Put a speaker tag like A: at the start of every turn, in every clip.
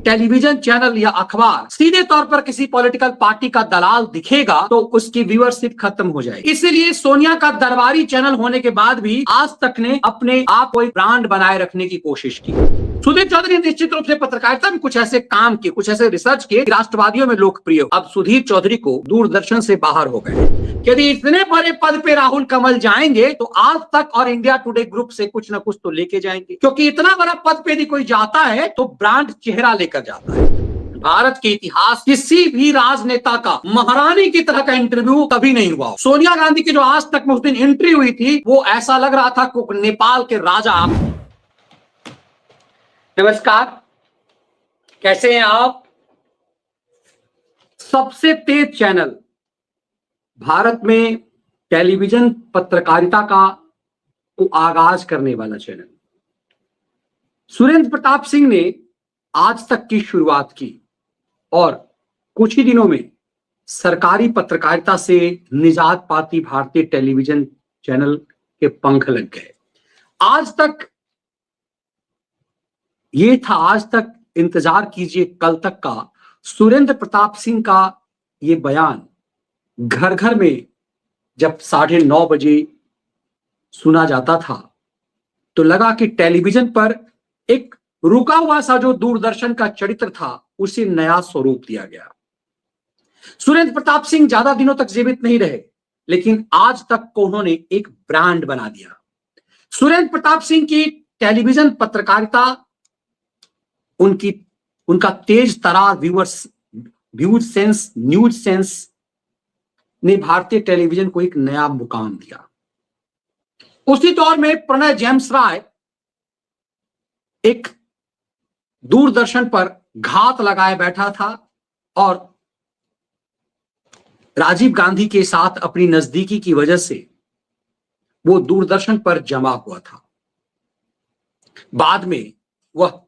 A: Television channel या अखबार सीधे तौर पर किसी पॉलिटिकल पार्टी का दलाल दिखेगा तो उसकी व्यूअरशिप खत्म हो जाएगी। इसीलिए सोनिया का दरबारी चैनल होने के बाद भी आज तक ने अपने आप को एक ब्रांड बनाए रखने की कोशिश की। सुधीर चौधरी ने निश्चित रूप से पत्रकारिता में कुछ ऐसे काम किए, कुछ ऐसे रिसर्च किए, राष्ट्रवादियों में लोकप्रिय। अब सुधीर चौधरी को दूरदर्शन से बाहर हो गए। यदि इतने बड़े पद पे राहुल कमल जाएंगे तो आज तक और इंडिया टुडे ग्रुप से कुछ ना कुछ तो लेके जाएंगे, क्योंकि इतना बड़ा पद पे यदि कोई जाता है तो ब्रांड चेहरा लेकर जाता है। भारत के इतिहास किसी भी राजनेता का महारानी की तरह का इंटरव्यू कभी नहीं हुआ। सोनिया गांधी की जो आज तक में उस दिन एंट्री हुई थी वो ऐसा लग रहा था कि नेपाल के राजा। नमस्कार, कैसे हैं आप? सबसे तेज चैनल भारत में टेलीविजन पत्रकारिता का को आगाज करने वाला चैनल सुरेंद्र प्रताप सिंह ने आज तक की शुरुआत की और कुछ ही दिनों में सरकारी पत्रकारिता से निजात पाती भारतीय टेलीविजन चैनल के पंख लग गए। आज तक ये था, आज तक इंतजार कीजिए कल तक का सुरेंद्र प्रताप सिंह का ये बयान घर घर में जब 9:30 बजे सुना जाता था तो लगा कि टेलीविजन पर एक रुका हुआ सा जो दूरदर्शन का चरित्र था उसे नया स्वरूप दिया गया। सुरेंद्र प्रताप सिंह ज्यादा दिनों तक जीवित नहीं रहे, लेकिन आज तक को उन्होंने एक ब्रांड बना दिया। सुरेंद्र प्रताप सिंह की टेलीविजन पत्रकारिता, उनका तेज तरार न्यूज सेंस ने भारतीय टेलीविजन को एक नया मुकाम दिया। उसी दौर में प्रणय जेम्स राय एक दूरदर्शन पर घात लगाए बैठा था और राजीव गांधी के साथ अपनी नजदीकी की वजह से वो दूरदर्शन पर जमा हुआ था। बाद में वह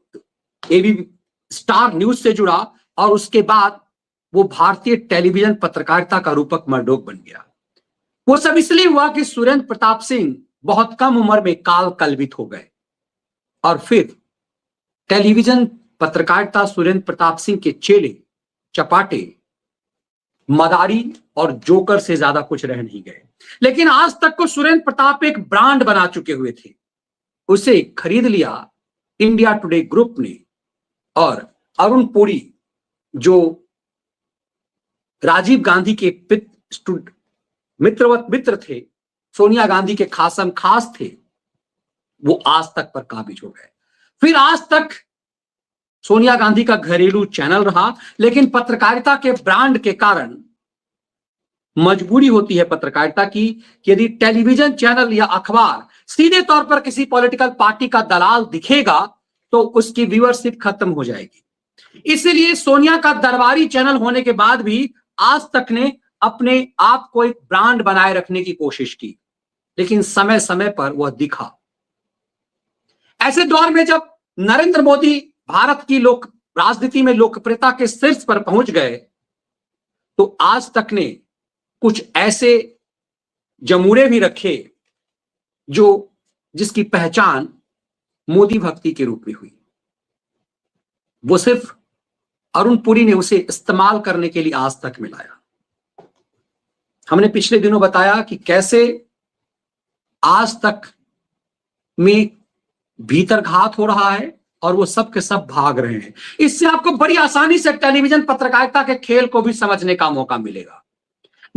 A: एबीपी स्टार न्यूज से जुड़ा और उसके बाद वो भारतीय टेलीविजन पत्रकारिता का रूपक मर्डोक बन गया। वो सब इसलिए हुआ कि सुरेंद्र प्रताप सिंह बहुत कम उम्र में काल कलवित हो गए और फिर टेलीविजन पत्रकारिता सुरेंद्र प्रताप सिंह के चेले चपाटे, मदारी और जोकर से ज्यादा कुछ रह नहीं गए। लेकिन आज तक को सुरेंद्र प्रताप एक ब्रांड बना चुके हुए थे। उसे खरीद लिया इंडिया टुडे ग्रुप ने और अरुण पुरी जो राजीव गांधी के मित्र थे, सोनिया गांधी के खासम खास थे, वो आज तक पर काबिज हो गए। फिर आज तक सोनिया गांधी का घरेलू चैनल रहा, लेकिन पत्रकारिता के ब्रांड के कारण मजबूरी होती है पत्रकारिता की कि यदि टेलीविजन चैनल या अखबार सीधे तौर पर किसी पॉलिटिकल पार्टी का दलाल दिखेगा तो उसकी व्यूअरशिप खत्म हो जाएगी। इसलिए सोनिया का दरबारी चैनल होने के बाद भी आज तक ने अपने आप को एक ब्रांड बनाए रखने की कोशिश की, लेकिन समय समय पर वह दिखा। ऐसे दौर में जब नरेंद्र मोदी भारत की राजनीति में लोकप्रियता के शीर्ष पर पहुंच गए तो आज तक ने कुछ ऐसे जमूरे भी रखे जिसकी पहचान मोदी भक्ति के रूप में हुई। वो सिर्फ अरुण पुरी ने उसे इस्तेमाल करने के लिए आज तक मिलाया। हमने पिछले दिनों बताया कि कैसे आज तक में भीतरघात हो रहा है और वो सब के सब भाग रहे हैं। इससे आपको बड़ी आसानी से टेलीविजन पत्रकारिता के खेल को भी समझने का मौका मिलेगा।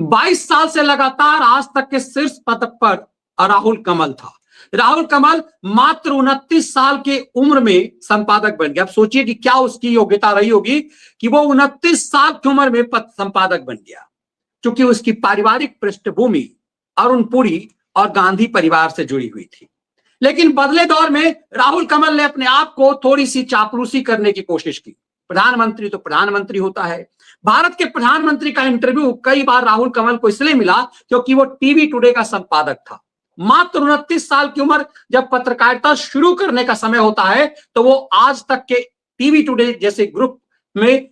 A: 22 साल से लगातार आज तक के शीर्ष पद पर राहुल कमल था। राहुल कमल मात्र 29 साल के उम्र में संपादक बन गया। अब सोचिए कि क्या उसकी योग्यता रही होगी कि वो 29 साल की उम्र में संपादक बन गया, क्योंकि उसकी पारिवारिक पृष्ठभूमि अरुण पुरी और गांधी परिवार से जुड़ी हुई थी। लेकिन बदले दौर में राहुल कमल ने अपने आप को थोड़ी सी चापलूसी करने की कोशिश की। प्रधानमंत्री तो प्रधानमंत्री होता है। भारत के प्रधानमंत्री का इंटरव्यू कई बार राहुल कमल को इसलिए मिला क्योंकि वो टीवी टुडे का संपादक था। मात्र 29 साल की उम्र जब पत्रकारिता शुरू करने का समय होता है तो वो आज तक के टीवी टुडे जैसे ग्रुप में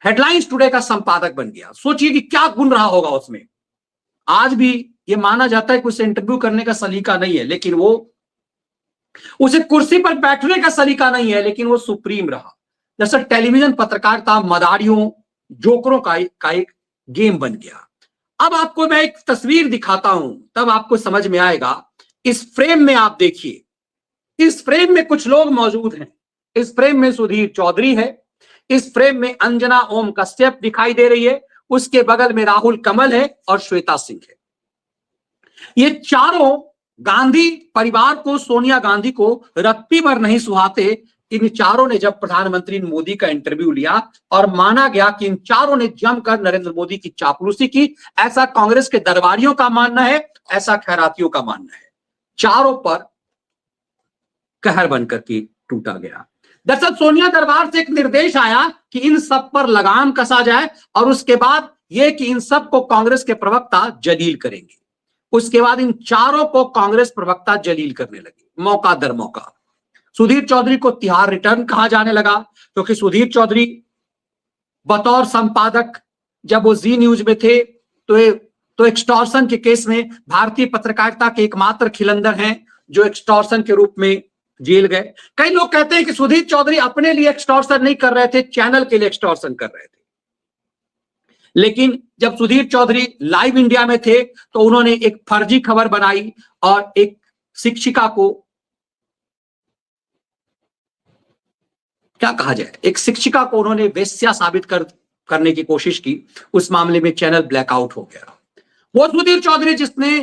A: हेडलाइंस टुडे का संपादक बन गया। सोचिए कि क्या गुण रहा होगा उसमें। आज भी ये माना जाता है कि उसे इंटरव्यू करने का सलीका नहीं है, लेकिन वो उसे कुर्सी पर बैठने का सलीका नहीं है, लेकिन वो सुप्रीम रहा। दरअसल टेलीविजन पत्रकारिता मदारियों, जोकरों का एक गेम बन गया। अब आपको मैं एक तस्वीर दिखाता हूं, तब आपको समझ में आएगा। इस फ्रेम में आप देखिए, इस फ्रेम में कुछ लोग मौजूद हैं। इस फ्रेम में सुधीर चौधरी है, इस फ्रेम में अंजना ओम कश्यप दिखाई दे रही है, उसके बगल में राहुल कमल है और श्वेता सिंह है। ये चारों गांधी परिवार को, सोनिया गांधी को रत्ती भर नहीं सुहाते। इन चारों ने जब प्रधानमंत्री मोदी का इंटरव्यू लिया और माना गया कि इन चारों ने जमकर नरेंद्र मोदी की चापलूसी की, ऐसा कांग्रेस के दरबारियों का मानना है, ऐसा खैरातियों का मानना है। चारों पर कहर बनकर के टूटा गया। दरअसल सोनिया दरबार से एक निर्देश आया कि इन सब पर लगाम कसा जाए और उसके बाद यह कि इन सब को कांग्रेस के प्रवक्ता जलील करेंगे। उसके बाद इन चारों को कांग्रेस प्रवक्ता जलील करने लगे, मौका दर मौका। सुधीर चौधरी को तिहाड़ रिटर्न कहा जाने लगा, क्योंकि सुधीर चौधरी बतौर संपादक जब वो जी न्यूज में थे तो एक्सटॉर्शन के केस में भारतीय पत्रकारिता के एकमात्र खिलंदर हैं जो एक्सटॉर्शन के रूप में जेल गए। कई लोग कहते हैं कि सुधीर चौधरी अपने लिए एक्सटॉर्शन नहीं कर रहे थे, चैनल के लिए एक्सटॉर्शन कर रहे थे। लेकिन जब सुधीर चौधरी लाइव इंडिया में थे तो उन्होंने एक फर्जी खबर बनाई और एक शिक्षिका को, क्या कहा जाए, एक शिक्षिका को उन्होंने वेश्या साबित करने की कोशिश की। उस मामले में चैनल ब्लैकआउट हो गया। वो सुधीर चौधरी जिसने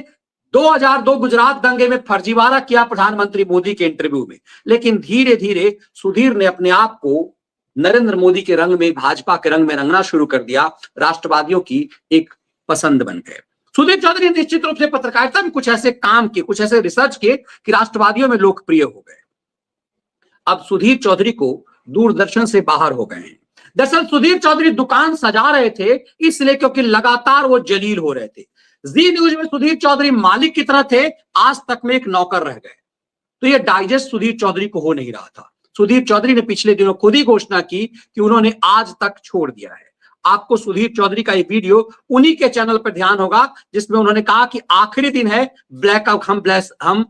A: 2002 गुजरात दंगे में फर्जीवाड़ा किया प्रधानमंत्री मोदी के इंटरव्यू में, लेकिन धीरे धीरे सुधीर ने अपने आप को नरेंद्र मोदी के रंग में, भाजपा के रंग में रंगना शुरू कर दिया। राष्ट्रवादियों की एक पसंद बन गए। सुधीर चौधरी निश्चित रूप से पत्रकारिता में कुछ ऐसे काम किए, कुछ ऐसे रिसर्च किए कि राष्ट्रवादियों में लोकप्रिय हो गए। अब सुधीर चौधरी को दूरदर्शन से बाहर हो गए हैं। दरअसल सुधीर चौधरी दुकान सजा रहे थे इसलिए क्योंकि लगातार वो जलील हो रहे थे। जी न्यूज में सुधीर चौधरी मालिक की तरह थे, आज तक में एक नौकर रह गए। तो ये डाइजेस्ट सुधीर चौधरी को हो नहीं रहा था। सुधीर चौधरी ने पिछले दिनों खुद ही घोषणा की कि उन्होंने आज तक छोड़ दिया है। आपको सुधीर चौधरी का ये वीडियो उन्हीं के चैनल पर ध्यान होगा जिसमें उन्होंने कहा कि आखिरी दिन है, ब्लैकआउट हम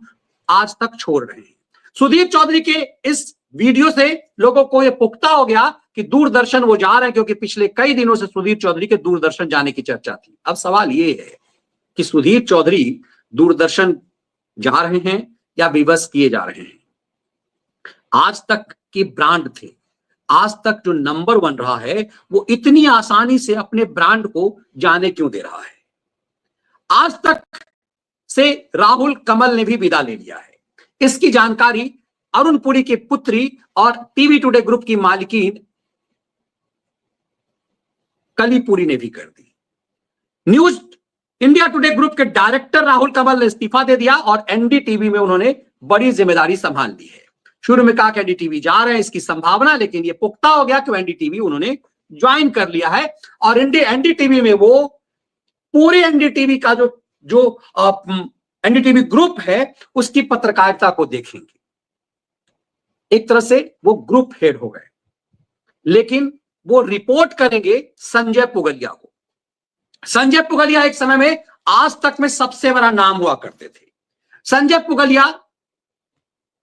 A: आज तक छोड़ रहे हैं। सुधीर चौधरी के इस वीडियो से लोगों को यह पुख्ता हो गया कि दूरदर्शन वो जा रहे हैं, क्योंकि पिछले कई दिनों से सुधीर चौधरी के दूरदर्शन जाने की चर्चा थी। अब सवाल ये है कि सुधीर चौधरी दूरदर्शन जा रहे हैं या विवश किए जा रहे हैं। आज तक के ब्रांड थे, आज तक जो नंबर 1 रहा है, वो इतनी आसानी से अपने ब्रांड को जाने क्यों दे रहा है। आज तक से राहुल कमल ने भी विदा ले लिया है। इसकी जानकारी अरुण पुरी की पुत्री और टीवी टुडे ग्रुप की मालिकीन कली पुरी ने भी कर दी। न्यूज इंडिया टुडे ग्रुप के डायरेक्टर राहुल कमल ने इस्तीफा दे दिया और एनडीटीवी में उन्होंने बड़ी जिम्मेदारी संभाल ली है। शुरू में कहा कि एनडीटीवी जा रहे हैं, इसकी संभावना, लेकिन यह पुख्ता हो गया कि एनडीटीवी उन्होंने ज्वाइन कर लिया है और एनडीटीवी में वो पूरे एनडीटीवी का जो एनडीटीवी ग्रुप है उसकी पत्रकारिता को देखेंगे। एक तरह से वो ग्रुप हेड हो गए, लेकिन वो रिपोर्ट करेंगे संजय पुगलिया को। संजय पुगलिया एक समय में आज तक में सबसे बड़ा नाम हुआ करते थे। संजय पुगलिया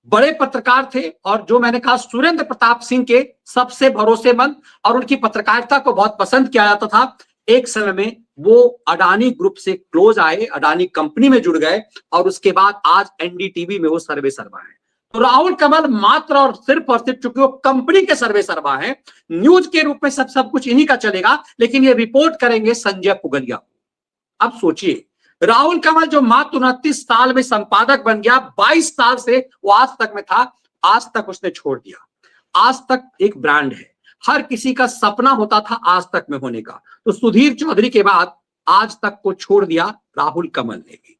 A: बड़े पत्रकार थे और जो मैंने कहा सुरेंद्र प्रताप सिंह के सबसे भरोसेमंद, और उनकी पत्रकारिता को बहुत पसंद किया जाता था। एक समय में वो अडानी ग्रुप से क्लोज आए, अडानी कंपनी में जुड़ गए और उसके बाद आज एनडीटीवी में वो सर्वे सर्वा है। तो राहुल कमल मात्र और सिर्फ चूंकि वो कंपनी के सर्वे सर्वा हैं, न्यूज के रूप में सब कुछ इन्हीं का चलेगा, लेकिन ये रिपोर्ट करेंगे संजय पुगलिया। अब सोचिए, राहुल कमल जो मात्र 29 साल में संपादक बन गया, 22 साल से वो आज तक में था, आज तक उसने छोड़ दिया। आज तक एक ब्रांड है, हर किसी का सपना होता था आज तक में होने का। तो सुधीर चौधरी के बाद आज तक को छोड़ दिया राहुल कमल ने भी।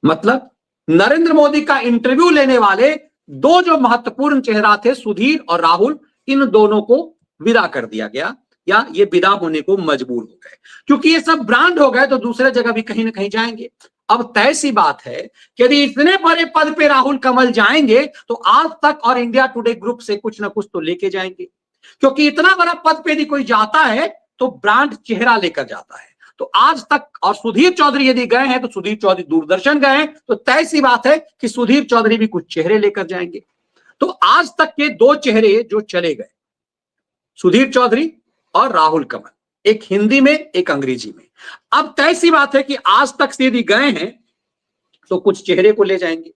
A: मतलब नरेंद्र मोदी का इंटरव्यू लेने वाले दो जो महत्वपूर्ण चेहरा थे, सुधीर और राहुल, इन दोनों को विदा कर दिया गया या ये विदा होने को मजबूर हो गए। क्योंकि ये सब ब्रांड हो गए तो दूसरे जगह भी कहीं ना कहीं जाएंगे। अब तय सी बात है कि यदि इतने बड़े पद पे राहुल कमल जाएंगे तो आज तक और इंडिया टुडे ग्रुप से कुछ ना कुछ तो लेके जाएंगे, क्योंकि इतना बड़ा पद पे यदि कोई जाता है तो ब्रांड चेहरा लेकर जाता है। तो आज तक, और सुधीर चौधरी यदि गए हैं तो सुधीर चौधरी दूरदर्शन गए हैं, तो तय सी बात है कि सुधीर चौधरी भी कुछ चेहरे लेकर जाएंगे। तो आज तक के दो चेहरे जो चले गए, सुधीर चौधरी और राहुल कमल, एक हिंदी में एक अंग्रेजी में। अब तय सी बात है कि आज तक से यदि गए हैं तो कुछ चेहरे को ले जाएंगे।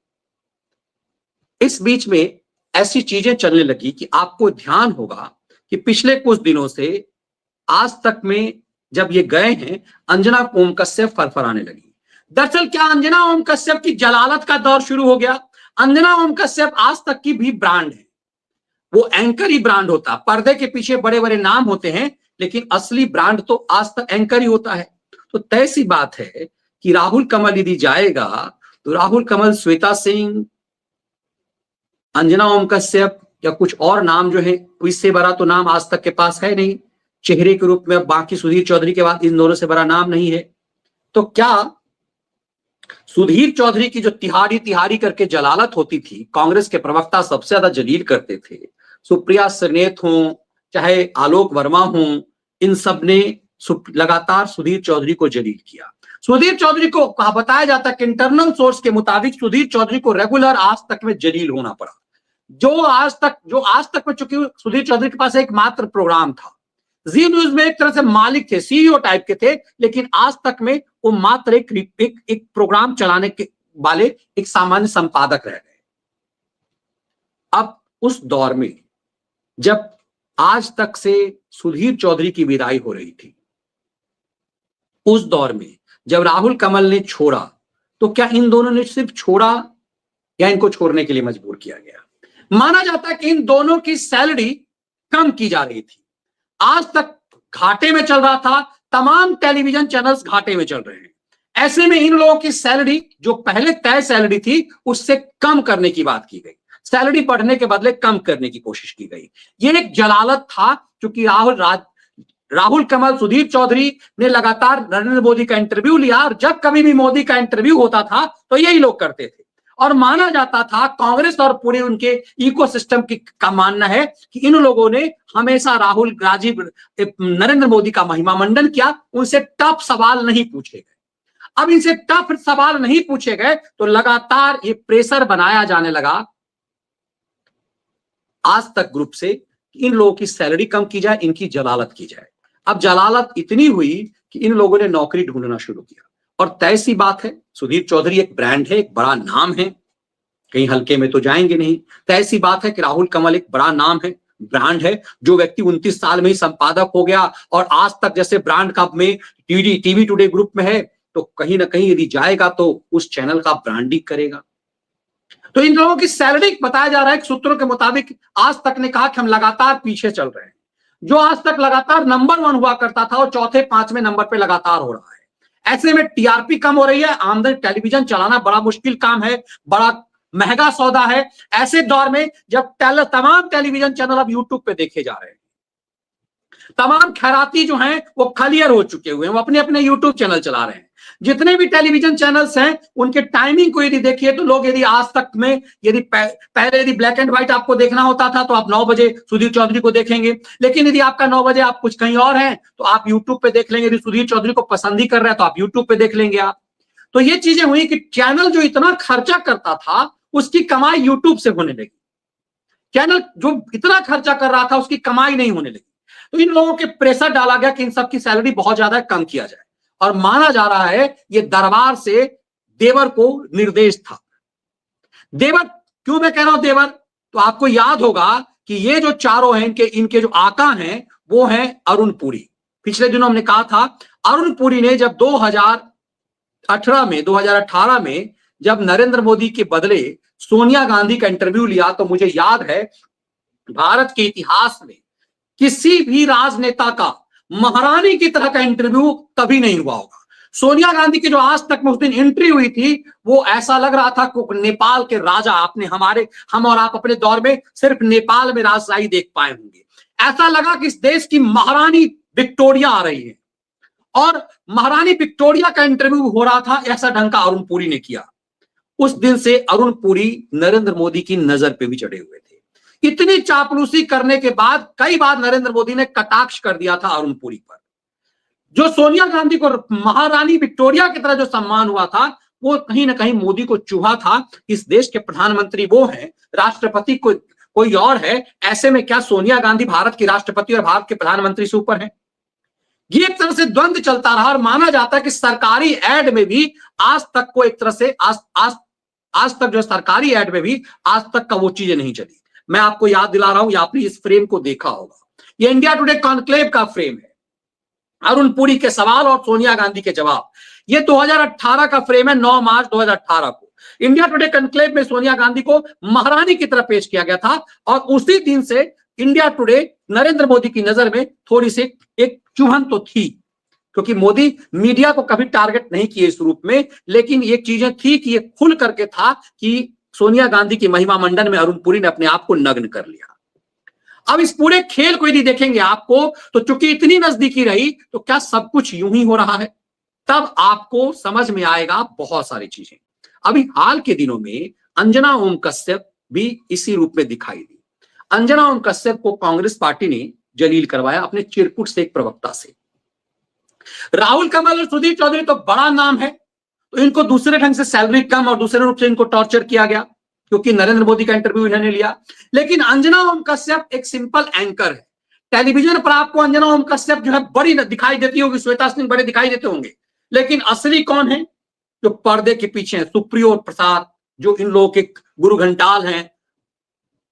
A: इस बीच में ऐसी चीजें चलने लगी कि आपको ध्यान होगा कि पिछले कुछ दिनों से आज तक में जब ये गए हैं, अंजना ओम कश्यप फरफराने लगी। दरअसल क्या अंजना ओम कश्यप की जलालत का दौर शुरू हो गया। अंजना ओम कश्यप आज तक की भी ब्रांड है, वो एंकर ही ब्रांड होता, पर्दे के पीछे बड़े बड़े नाम होते हैं, लेकिन असली ब्रांड तो आज तक एंकर ही होता है। तो तय सी बात है कि राहुल कमल यदि जाएगा तो राहुल कमल, श्वेता सिंह, अंजना ओम कश्यप या कुछ और नाम जो है, इससे बड़ा तो नाम आज तक के पास है नहीं चेहरे के रूप में। बाकी सुधीर चौधरी के बाद इन दोनों से बड़ा नाम नहीं है। तो क्या सुधीर चौधरी की जो तिहारी तिहारी करके जलालत होती थी, कांग्रेस के प्रवक्ता सबसे ज्यादा जलील करते थे, सुप्रिया सरनेत हो चाहे आलोक वर्मा हो, इन सब ने लगातार सुधीर चौधरी को जलील किया। सुधीर चौधरी को बताया जाता है कि इंटरनल सोर्स के मुताबिक सुधीर चौधरी को रेगुलर आज तक में जलील होना पड़ा। जो आज तक में, चूंकि सुधीर चौधरी के पास एक मात्र प्रोग्राम था, जी न्यूज में एक तरह से मालिक थे, सीईओ टाइप के थे, लेकिन आज तक में वो मात्र एक प्रोग्राम चलाने के वाले एक सामान्य संपादक रह गए। अब उस दौर में जब आज तक से सुधीर चौधरी की विदाई हो रही थी, उस दौर में जब राहुल कमल ने छोड़ा, तो क्या इन दोनों ने सिर्फ छोड़ा या इनको छोड़ने के लिए मजबूर किया गया? माना जाता है कि इन दोनों की सैलरी कम की जा रही थी। आज तक घाटे में चल रहा था, तमाम टेलीविजन चैनल्स घाटे में चल रहे हैं। ऐसे में इन लोगों की सैलरी जो पहले तय सैलरी थी उससे कम करने की बात की गई, सैलरी बढ़ने के बदले कम करने की कोशिश की गई। ये एक जलालत था, क्योंकि राहुल कमल, सुधीर चौधरी ने लगातार नरेंद्र मोदी का इंटरव्यू लिया, और जब कभी भी मोदी का इंटरव्यू होता था तो यही लोग करते थे। और माना जाता था, कांग्रेस और पूरे उनके इकोसिस्टम का मानना है कि इन लोगों ने हमेशा राहुल, राजीव, नरेंद्र मोदी का महिमा मंडन किया, उनसे टफ सवाल नहीं पूछे गए। अब इनसे टफ सवाल नहीं पूछे गए तो लगातार ये प्रेशर बनाया जाने लगा आज तक ग्रुप से कि इन लोगों की सैलरी कम की जाए, इनकी जलालत की जाए। अब जलालत इतनी हुई कि इन लोगों ने नौकरी ढूंढना शुरू किया। और तय सी बात है, सुधीर चौधरी एक ब्रांड है, एक बड़ा नाम है, कहीं हल्के में तो जाएंगे नहीं। तय सी बात है कि राहुल कमल एक बड़ा नाम है, ब्रांड है। जो व्यक्ति 29 साल में ही संपादक हो गया और आज तक जैसे ब्रांड का में टीवी टुडे ग्रुप में है, तो कहीं ना कहीं यदि जाएगा तो उस चैनल का ब्रांडिंग करेगा। तो इन लोगों की सैलरी बताया जा रहा है कि सूत्रों के मुताबिक आज तक ने कहा कि हम लगातार पीछे चल रहे हैं। जो आज तक लगातार नंबर 1 हुआ करता था वो चौथे 5वें नंबर पे लगातार हो रहा है। ऐसे में टीआरपी कम हो रही है, आमदनी, टेलीविजन चलाना बड़ा मुश्किल काम है, बड़ा महंगा सौदा है। ऐसे दौर में जब तमाम टेलीविजन चैनल अब यूट्यूब पे देखे जा रहे हैं, तमाम खैराती जो हैं वो क्लियर हो चुके हुए हैं, वो अपने अपने यूट्यूब चैनल चला रहे हैं। जितने भी टेलीविजन चैनल्स हैं उनके टाइमिंग को यदि देखिए तो लोग यदि आज तक में यदि पहले यदि ब्लैक एंड व्हाइट आपको देखना होता था तो आप 9 बजे सुधीर चौधरी को देखेंगे, लेकिन यदि आपका 9 बजे आप कुछ कहीं और हैं तो आप यूट्यूब पे देख लेंगे। यदि सुधीर चौधरी को पसंद ही कर रहे हैं तो आप यूट्यूब पे देख लेंगे आप। तो ये चीजें हुई कि चैनल जो इतना खर्चा करता था उसकी कमाई यूट्यूब से होने लगी, चैनल जो इतना खर्चा कर रहा था उसकी कमाई नहीं होने लगी। तो इन लोगों के प्रेशर डाला गया कि इन सबकी सैलरी बहुत ज्यादा कम किया जाए, और माना जा रहा है ये दरबार से देवर को निर्देश था। देवर, क्यों मैं कह रहा हूं देवर, तो आपको याद होगा कि ये जो चारों हैं इनके जो आका हैं वो हैं अरुण पुरी। पिछले दिनों हमने कहा था अरुण पुरी ने जब 2018 में जब नरेंद्र मोदी के बदले सोनिया गांधी का इंटरव्यू लिया, तो मुझे याद है भारत के इतिहास में किसी भी राजनेता का महारानी की तरह का इंटरव्यू कभी नहीं हुआ होगा। सोनिया गांधी की जो आज तक में उस दिन एंट्री हुई थी वो ऐसा लग रहा था कि नेपाल के राजा, हम और आप अपने दौर में सिर्फ नेपाल में राजशाही देख पाए होंगे। ऐसा लगा कि इस देश की महारानी विक्टोरिया आ रही है, और महारानी विक्टोरिया का इंटरव्यू हो रहा था, ऐसा ढंग का अरुण पुरी ने किया। उस दिन से अरुण पुरी नरेंद्र मोदी की नजर पे भी चढ़े हुए थे। इतनी चापलूसी करने के बाद कई बार नरेंद्र मोदी ने कटाक्ष कर दिया था अरुण पुरी पर। जो सोनिया गांधी को महारानी विक्टोरिया की तरह जो सम्मान हुआ था वो कहीं ना कहीं मोदी को चुभा था। इस देश के प्रधानमंत्री वो हैं, राष्ट्रपति कोई और है, ऐसे में क्या सोनिया गांधी भारत की राष्ट्रपति और भारत के प्रधानमंत्री से ऊपर है? ये एक तरह से द्वंद्व चलता रहा और माना जाता है कि सरकारी एड में भी आज तक को एक तरह से आज तक जो सरकारी एड में भी आज तक का वो चीजें नहीं चली। मैं आपको याद दिला रहा हूं, या आपने इस फ्रेम को देखा होगा, ये इंडिया टुडे कॉन्क्लेव का फ्रेम है, अरुण पुरी के सवाल और सोनिया गांधी के जवाब। ये 2018 का फ्रेम है, 9 मार्च 2018 को इंडिया टुडे कॉन्क्लेव में सोनिया गांधी को महारानी की तरह पेश किया गया था। और उसी दिन से इंडिया टुडे नरेंद्र मोदी की नजर में थोड़ी सी एक चुभन तो थी, क्योंकि मोदी मीडिया को कभी टारगेट नहीं किए इस रूप में, लेकिन ये चीजें थी कि ये खुल करके था कि सोनिया गांधी की महिमा मंडन में अरुण पुरी ने अपने आप को नग्न कर लिया। अब इस पूरे खेल को यदि देखेंगे आपको, तो चूंकि इतनी नजदीकी रही, तो क्या सब कुछ यूं ही हो रहा है? तब आपको समझ में आएगा बहुत सारी चीजें। अभी हाल के दिनों में अंजना ओम कश्यप भी इसी रूप में दिखाई दी। अंजना ओम कश्यप को कांग्रेस पार्टी ने जलील करवाया अपने चिरकुट से एक प्रवक्ता से। राहुल कमल और सुधीर चौधरी तो बड़ा नाम है, तो इनको दूसरे ढंग से सैलरी कम और दूसरे रूप से इनको टॉर्चर किया गया, क्योंकि नरेंद्र मोदी का इंटरव्यू इन्होंने लिया। लेकिन अंजना ओम कश्यप एक सिंपल एंकर है। टेलीविजन पर आपको अंजना ओम कश्यप जो है बड़ी दिखाई देती होगी, श्वेता सिंह बड़े दिखाई देते होंगे, लेकिन असली कौन है? जो पर्दे के पीछे है, सुप्रियो प्रसाद, जो इन लोगों के गुरु घंटाल हैं,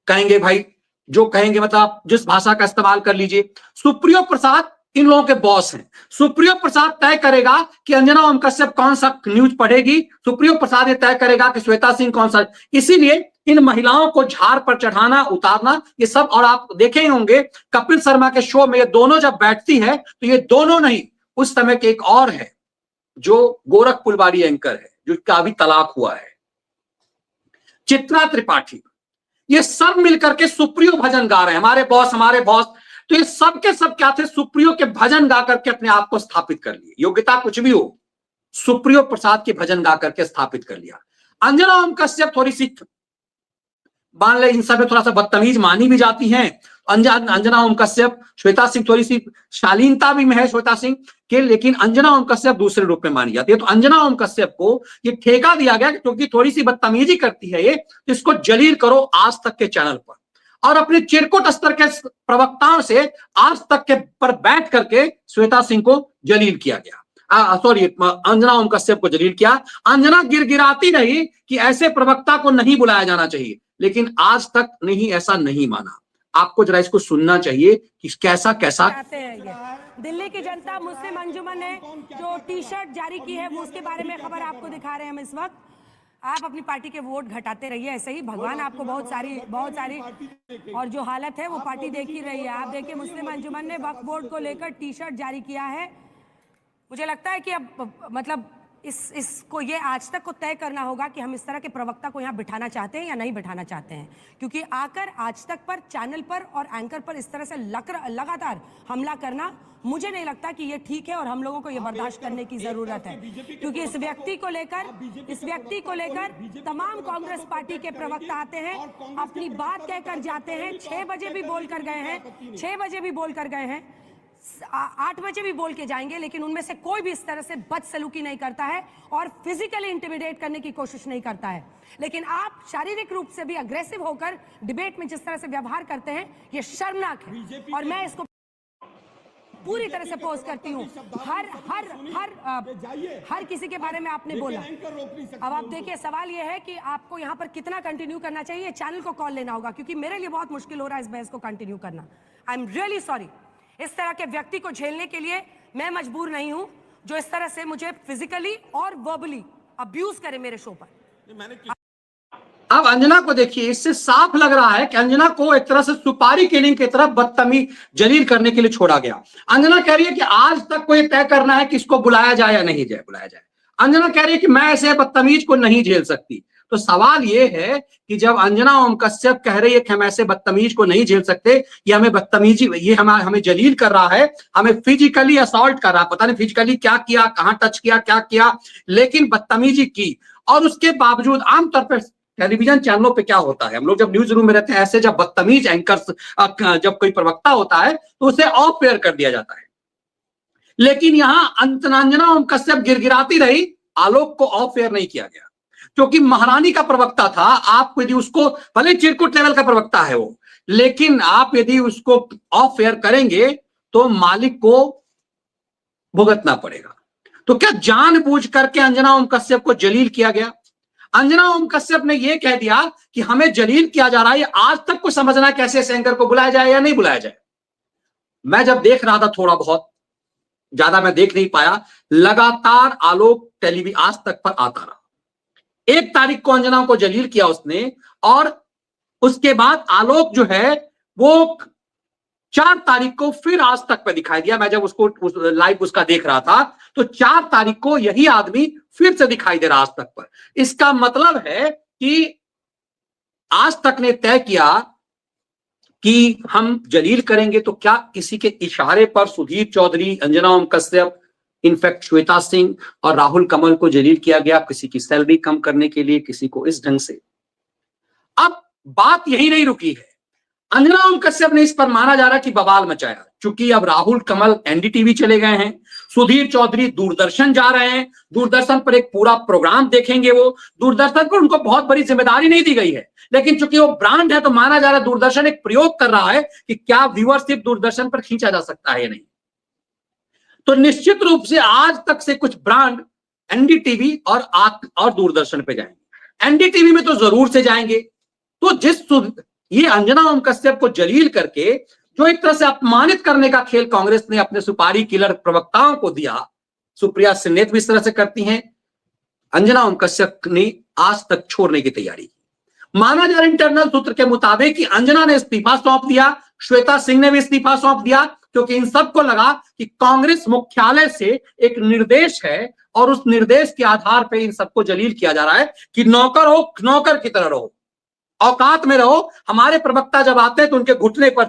A: कहेंगे भाई जो कहेंगे, मतलब जिस भाषा का इस्तेमाल कर लीजिए, सुप्रियो प्रसाद इन लोगों के बॉस हैं। सुप्रियो प्रसाद तय करेगा कि अंजना ओम कश्यप कौन सा न्यूज पढ़ेगी, सुप्रियो प्रसाद ये तय करेगा कि श्वेता सिंह कौन सा। इसीलिए इन महिलाओं को झाड़ पर चढ़ाना उतारना ये सब, और आप देखे होंगे कपिल शर्मा के शो में ये दोनों जब बैठती है, तो ये दोनों नहीं, उस समय के एक और है जो गोरख पुलवारी एंकर है, जिसका अभी तलाक हुआ है, चित्रा त्रिपाठी, ये सब मिलकर के सुप्रियो भजन गा रहे हैं, हमारे बॉस हमारे बॉस। तो ये सब के सब क्या थे? सुप्रियो के भजन गा करके अपने आप को स्थापित कर लिए। योग्यता कुछ भी हो, सुप्रियो प्रसाद के भजन गा करके स्थापित कर लिया। अंजना ओम कश्यप थोड़ी सी मान ले इन सब में थोड़ा सा बदतमीज मानी भी जाती हैं। अंजना ओम कश्यप, श्वेता सिंह थोड़ी सी शालीनता भी में है श्वेता सिंह के, लेकिन अंजना ओम कश्यप दूसरे रूप में मानी जाती है। तो अंजना ओम कश्यप को ये ठेका दिया गया क्योंकि थोड़ी सी बदतमीजी करती है ये, तो इसको जलील करो आज तक के चैनल पर, और अपने चिरकुट स्तर के प्रवक्ताओं से आज तक के पर बैठ करके श्वेता सिंह को जलील किया गया, सॉरी अंजना ओम कश्यप को जलील किया। अंजना गिड़गिड़ाती रही कि ऐसे प्रवक्ता को नहीं बुलाया जाना चाहिए, लेकिन आज तक नहीं, ऐसा नहीं माना। आपको जरा इसको सुनना चाहिए कि कैसा कैसा
B: दिल्ली की जनता मुस्लिम अंजुमन ने जो टी शर्ट जारी की है वो उसके बारे में खबर आपको दिखा रहे हैं हम इस वक्त। आप अपनी पार्टी के वोट घटाते रहिए, ऐसे ही भगवान आपको बहुत सारी और जो हालत है वो पार्टी देख ही रही है। आप देखिए मुस्लिम अंजुमन ने वक्फ बोर्ड को लेकर टी शर्ट जारी किया है। मुझे लगता है कि अब मतलब इसको ये आज तक को तय करना होगा कि हम इस तरह के प्रवक्ता को यहाँ बिठाना चाहते हैं या नहीं बिठाना चाहते हैं, क्योंकि आकर आज तक पर चैनल पर और एंकर पर इस तरह से लगातार हमला करना मुझे नहीं लगता कि ये ठीक है और हम लोगों को ये बर्दाश्त करने की जरूरत है, क्योंकि इस व्यक्ति को लेकर तमाम कांग्रेस पार्टी के प्रवक्ता आते हैं, अपनी बात कहकर जाते हैं, 6 बजे भी बोल कर गए हैं, 6 बजे भी बोल कर गए हैं, 8 बजे भी बोल के जाएंगे, लेकिन उनमें से कोई भी इस तरह से बदसलूकी नहीं करता है और फिजिकली इंटिमिडेट करने की कोशिश नहीं करता है। लेकिन आप शारीरिक रूप से भी अग्रेसिव होकर डिबेट में जिस तरह से व्यवहार करते हैं, ये शर्मनाक है और मैं इसको पूरी तरह से अपोज करती हूँ। हर किसी के बारे में आपने बोला। अब आप देखिए, सवाल यह है कि आपको यहाँ पर कितना कंटिन्यू करना चाहिए, चैनल को कॉल लेना होगा, क्योंकि मेरे लिए बहुत मुश्किल हो रहा है इस बहस को कंटिन्यू करना। I am really sorry. इस तरह के व्यक्ति को झेलने के लिए मैं मजबूर नहीं हूं, जो इस तरह से मुझे फिजिकली और वर्बली अब्यूज करे मेरे शो पर।
A: अब अंजना को देखिए, इससे साफ लग रहा है कि अंजना को एक तरह से सुपारी किलिंग की तरफ बदतमीज जलील करने के लिए छोड़ा गया। अंजना कह रही है कि आज तक को ये तय करना है कि इसको बुलाया जाए या नहीं बुलाया जाए। अंजना कह रही है कि मैं ऐसे बदतमीज को नहीं झेल सकती। तो सवाल ये है कि जब अंजना ओम कश्यप कह रही है कि हम ऐसे बदतमीज को नहीं झेल सकते, ये हमें बदतमीजी, ये हमें जलील कर रहा है, हमें फिजिकली असॉल्ट कर रहा है, पता नहीं फिजिकली क्या किया, कहां टच किया, क्या किया, लेकिन बदतमीजी की। और उसके बावजूद आमतौर पर टेलीविजन चैनलों पे क्या होता है, हम लोग जब न्यूज रूम में रहते हैं, ऐसे जब बदतमीज एंकर्स, जब कोई प्रवक्ता होता है तो उसे ऑफ एयर कर दिया जाता है। लेकिन यहां अंजना ओम कश्यप गिड़गिड़ाती रही आलोक को ऑफ एयर नहीं किया गया, क्योंकि महारानी का प्रवक्ता था। आप यदि उसको, भले चिरकुट लेवल का प्रवक्ता है वो, लेकिन आप यदि उसको ऑफ एयर करेंगे तो मालिक को भुगतना पड़ेगा। तो क्या जानबूझ करके अंजना ओम कश्यप को जलील किया गया? अंजना ओम कश्यप ने यह कह दिया कि हमें जलील किया जा रहा है, आज तक को समझना कैसे इस एंकर को बुलाया जाए या नहीं बुलाया जाए। मैं जब देख रहा था, थोड़ा बहुत, ज्यादा मैं देख नहीं पाया, लगातार आलोक टेलीविजन आज तक पर आता रहा। 1 तारीख को अंजना को जलील किया उसने, और उसके बाद आलोक जो है वो 4 तारीख को फिर आज तक पे दिखाई दिया। मैं जब उसको लाइव उसका देख रहा था तो 4 तारीख को यही आदमी फिर से दिखाई दे रहा आज तक पर। इसका मतलब है कि आज तक ने तय किया कि हम जलील करेंगे, तो क्या किसी के इशारे पर सुधीर चौधरी, अंजना ओम कश्यप, इनफैक्ट श्वेता सिंह और राहुल कमल को जलील किया गया, किसी की सैलरी कम करने के लिए, किसी को इस ढंग से। अब बात यही नहीं रुकी है, अंजना ओम कश्यप ने इस पर माना जा रहा है कि बवाल मचाया, चूंकि अब राहुल कमल एनडीटीवी चले गए हैं, सुधीर चौधरी दूरदर्शन जा रहे हैं, दूरदर्शन पर एक पूरा प्रोग्राम देखेंगे। वो दूरदर्शन पर उनको बहुत बड़ी जिम्मेदारी नहीं दी गई है, लेकिन चूंकि वो ब्रांड है तो माना जा रहा है दूरदर्शन एक प्रयोग कर रहा है कि क्या व्यूअरशिप दूरदर्शन पर खींचा जा सकता है या नहीं। तो निश्चित रूप से आज तक से कुछ ब्रांड एनडीटीवी और दूरदर्शन पे जाएंगे। एनडीटीवी में तो जरूर से जाएंगे। तो ये अंजना ओम कश्यप को जलील करके जो एक तरह से अपमानित करने का खेल कांग्रेस ने अपने सुपारी किलर प्रवक्ताओं को दिया, सुप्रिया सिन्नेत भी इस तरह से करती हैं, अंजना ओम कश्यप ने आज तक छोड़ने की तैयारी की। माना जा रहा इंटरनल सूत्र के मुताबिक कि अंजना ने इस्तीफा सौंप दिया, श्वेता सिंह ने भी इस्तीफा सौंप दिया, क्योंकि इन सबको लगा कि कांग्रेस मुख्यालय से एक निर्देश है और उस निर्देश के आधार पर इन सबको जलील किया जा रहा है कि नौकर हो, नौकर की तरह रहो, औकात में रहो। हमारे प्रवक्ता जब आते हैं तो उनके घुटने पर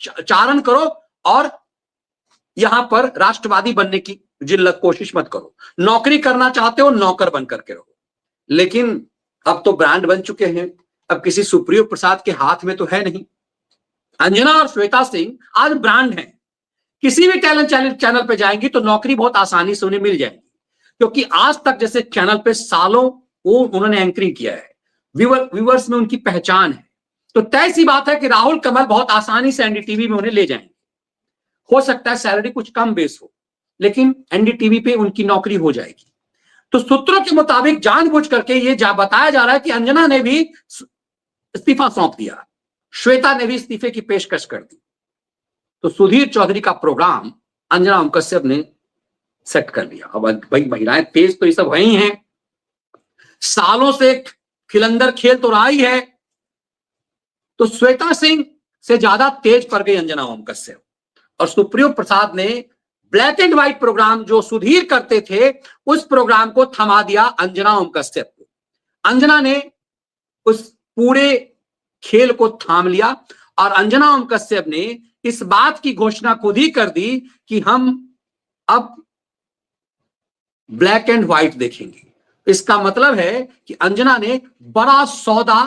A: चारण करो और यहां पर राष्ट्रवादी बनने की जिल्लत कोशिश मत करो। नौकरी करना चाहते हो, नौकर बन करके रहो। लेकिन अब तो ब्रांड बन चुके हैं, अब किसी सुप्रियो प्रसाद के हाथ में तो है नहीं। अंजना और श्वेता सिंह आज ब्रांड हैं। किसी भी टैलेंट चैनल पे जाएंगी तो नौकरी बहुत आसानी से उन्हें मिल जाएगी, क्योंकि आज तक जैसे चैनल पे सालों वो उन्होंने एंकरिंग किया है, व्यूअर्स में उनकी पहचान है। तो तय सी बात है कि राहुल कमल बहुत आसानी से एनडीटीवी में उन्हें ले जाएंगे। हो सकता है सैलरी कुछ कम बेस हो, लेकिन एनडीटीवी पे उनकी नौकरी हो जाएगी। तो सूत्रों के मुताबिक जानबूझ करके ये बताया जा रहा है कि अंजना ने भी इस्तीफा सौंप दिया, श्वेता ने भी इस्तीफे की पेशकश कर दी। तो सुधीर चौधरी का प्रोग्राम अंजना ओम कश्यप ने सेट कर लिया। अब भाई महिलाएं तेज तो ये सब वही हैं, सालों से खिलंदर खेल तो रहा ही है। तो श्वेता सिंह से ज्यादा तेज पड़ गई अंजना ओम कश्यप, और सुप्रियो प्रसाद ने ब्लैक एंड व्हाइट प्रोग्राम जो सुधीर करते थे उस प्रोग्राम को थमा दिया अंजना ओम कश्यप को। अंजना ने उस पूरे खेल को थाम लिया और अंजना ओम कश्यप ने इस बात की घोषणा खुद ही कर दी कि हम अब ब्लैक एंड व्हाइट देखेंगे। इसका मतलब है कि अंजना ने बड़ा सौदा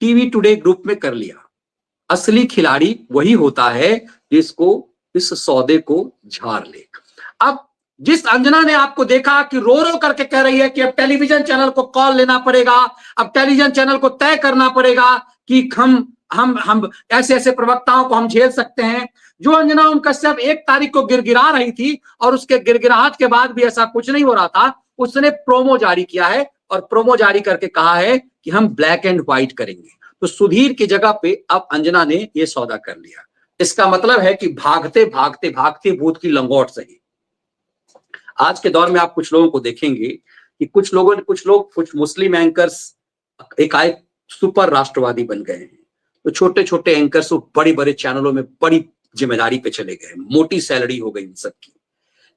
A: टीवी टुडे ग्रुप में कर लिया। असली खिलाड़ी वही होता है जिसको इस सौदे को झाड़ ले। अब जिस अंजना ने आपको देखा कि रो रो करके कह रही है कि अब टेलीविजन चैनल को कॉल लेना पड़ेगा, अब टेलीविजन चैनल को तय करना पड़ेगा कि हम ऐसे ऐसे प्रवक्ताओं को हम झेल सकते हैं। जो अंजना ओम कश्यप 1 तारीख को गिड़गिड़ा रही थी और उसके गिड़गिड़ाहट के बाद भी ऐसा कुछ नहीं हो रहा था, उसने प्रोमो जारी किया है और प्रोमो जारी करके कहा है कि हम ब्लैक एंड व्हाइट करेंगे। तो सुधीर की जगह पे अब अंजना ने यह सौदा कर लिया। इसका मतलब है कि भागते भागते भागते भूत की लंगोट सही। आज के दौर में आप कुछ लोगों को देखेंगे कि कुछ मुस्लिम एंकर्स एकाएक सुपर राष्ट्रवादी बन गए हैं। तो छोटे छोटे एंकर्स बड़े बड़े चैनलों में बड़ी जिम्मेदारी पे चले गए, मोटी सैलरी हो गई इन सबकी।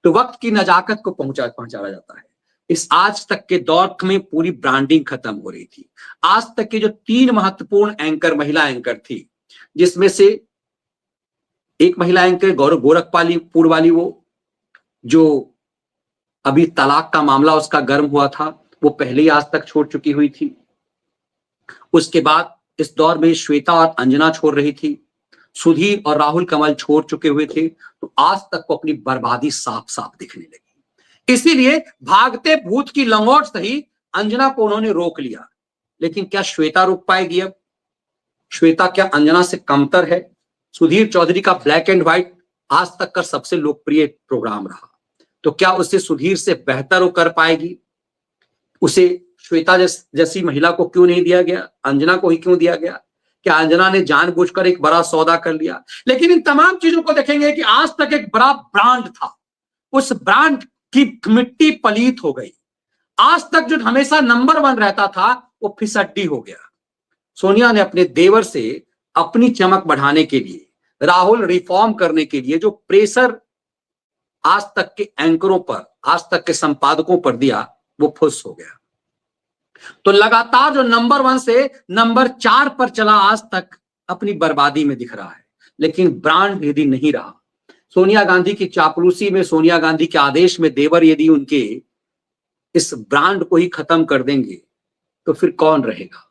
A: तो वक्त की नजाकत को पहुंचाया जाता है। इस आज तक के दौर में पूरी ब्रांडिंग खत्म हो रही थी। आज तक के जो 3 महत्वपूर्ण एंकर महिला एंकर थी, जिसमें से एक महिला एंकर गोरखपुर वाली, वो जो अभी तलाक का मामला उसका गर्म हुआ था, वो पहले ही आज तक छोड़ चुकी हुई थी। उसके बाद इस दौर में श्वेता और अंजना छोड़ रही थी, सुधीर और राहुल कमल छोड़ चुके हुए थे। तो आज तक को अपनी बर्बादी साफ साफ दिखने लगी। इसीलिए भागते भूत की लंगोट सही अंजना को उन्होंने रोक लिया। लेकिन क्या श्वेता रोक पाएगी? अब श्वेता क्या अंजना से कमतर है? सुधीर चौधरी का ब्लैक एंड व्हाइट आज तक का सबसे लोकप्रिय प्रोग्राम रहा, तो क्या उसे सुधीर से बेहतर वो कर पाएगी? उसे श्वेता जैसी महिला को क्यों नहीं दिया गया? अंजना को ही क्यों दिया गया? क्या अंजना ने जानबूझकर एक बड़ा सौदा कर लिया? लेकिन इन तमाम चीजों को देखेंगे कि आज तक एक बड़ा ब्रांड था, उस ब्रांड की मिट्टी पलीत हो गई। आज तक जो हमेशा नंबर 1 रहता था वो फिसड्डी हो गया। सोनिया ने अपने देवर से अपनी चमक बढ़ाने के लिए, राहुल रिफॉर्म करने के लिए जो प्रेशर आज तक के एंकरों पर, आज तक के संपादकों पर दिया, वो फुस हो गया। तो लगातार जो नंबर 1 से नंबर 4 पर चला आज तक अपनी बर्बादी में दिख रहा है। लेकिन ब्रांड यदि नहीं रहा, सोनिया गांधी की चापलूसी में, सोनिया गांधी के आदेश में देवर यदि उनके इस ब्रांड को ही खत्म कर देंगे तो फिर कौन रहेगा?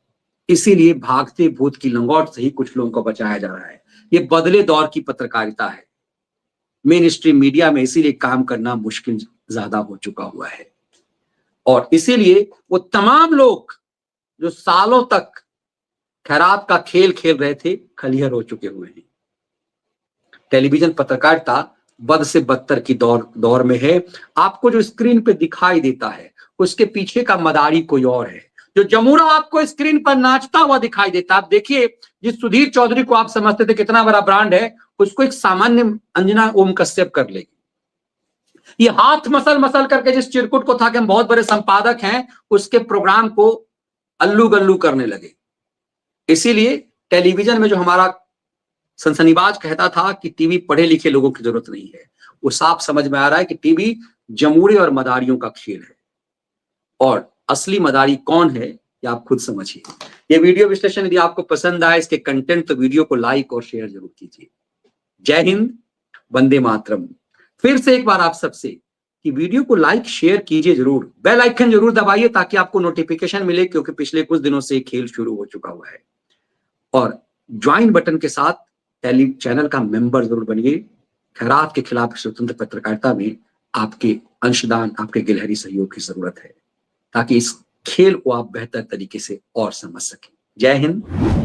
A: इसीलिए भागते भूत की लंगोट से ही कुछ लोगों को बचाया जा रहा है। ये बदले दौर की पत्रकारिता है। मेन स्ट्रीम मीडिया में इसीलिए काम करना मुश्किल ज्यादा हो चुका हुआ है, और इसीलिए वो तमाम लोग जो सालों तक खैरात का खेल खेल रहे थे, खलिहर हो चुके हुए हैं। टेलीविजन पत्रकारिता बद से बदतर की दौर में है। आपको जो स्क्रीन पे दिखाई देता है उसके पीछे का मदारी कोई और है। जो जमूरा आपको स्क्रीन पर नाचता हुआ दिखाई देता, आप देखिए, जिस सुधीर चौधरी को आप समझते थे कितना बड़ा ब्रांड है, उसको एक सामान्य अंजना ओम कश्यप कर लेगी। ये हाथ मसल मसल करके जिस चिरकुट को था कि हम बहुत बड़े संपादक हैं, उसके प्रोग्राम को अल्लू गल्लू करने लगे। इसीलिए टेलीविजन में जो हमारा सनसनीबाज कहता था कि टीवी पढ़े लिखे लोगों की जरूरत नहीं है, वो साफ समझ में आ रहा है कि टीवी जमूरे और मदारियों का खेल है, और असली मदारी कौन है ये आप खुद समझिए। ये वीडियो विश्लेषण यदि आपको पसंद आए, इसके कंटेंट, तो वीडियो को लाइक और शेयर जरूर कीजिए। जय हिंद, वंदे मातरम। फिर से एक बार आप सबसे कि वीडियो को लाइक शेयर कीजिए जरूर, बेल आइकन जरूर दबाइए ताकि आपको नोटिफिकेशन मिले, क्योंकि पिछले कुछ दिनों से खेल शुरू हो चुका हुआ है। और ज्वाइन बटन के साथ चैनल का मेंबर जरूर बनिए। खैरात के खिलाफ स्वतंत्र पत्रकारिता में आपके अंशदान, आपके गिलहरी सहयोग की जरूरत है, ताकि इस खेल को आप बेहतर तरीके से और समझ सकें। जय हिंद।